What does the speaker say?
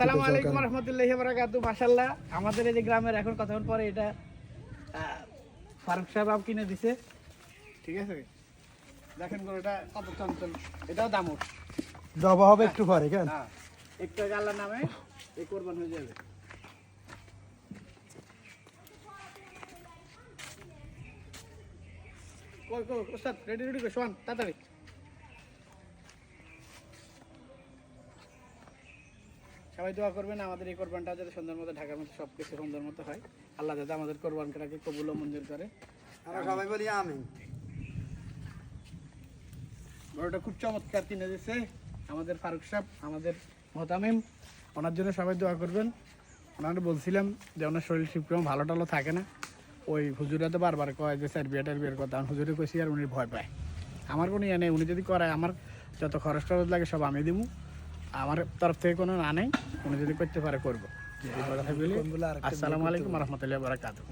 আসসালামু আলাইকুম ওয়া রাহমাতুল্লাহি ওয়া বারাকাতুহু। মাশাআল্লাহ, আমাদের এই যে গ্রামের এখন কতক্ষণ পরে এটা ফারুক সাহেব কিনে দিছে। ঠিক আছে, দেখেন গরুটা কত চঞ্চল, এটাও দামুর। জবা হবে একটু পরে কেন? হ্যাঁ, একটু আগে আল্লাহর নামে এই কোরবান হয়ে যাবে। কই কই ওস্তাদ, রেডি রেডি কই, শোন তাড়াতাড়ি। সবাই দোয়া করবেন আমাদের এই কোরবানটা যাতে সুন্দর মতো, ঢাকার মতো সব কিছু সুন্দর মতো হয়। আল্লাহ যাতে আমাদের কোরবানটাকে কবুল ও মঞ্জুর করে। আমরা সবাই বলি আমিন। গরুটা খুব চমৎকার কিনে দিয়েছে আমাদের ফারুক সাহেব, আমাদের মোহতামিম। ওনার জন্য সবাই দোয়া করবেন। ওনাকে বলছিলাম যে ওনার শরীর ঠিকরকম ভালো টালো থাকে না, ওই হুজুরা তো বারবার কয় যে স্যার বিয়ের কথা, হুজুরে কইছি আর উনি ভয় পায়। আমার কোনো ইয়ে নেই, উনি যদি করায় আমার যত খরচ টরচ লাগে সব আমি দিব, আমার তরফ থেকে কোনো না নেই। উনি যদি করতে পারে করবো। আসসালামু আলাইকুম ওয়া রাহমাতুল্লাহি ওয়া বারাকাতুহু।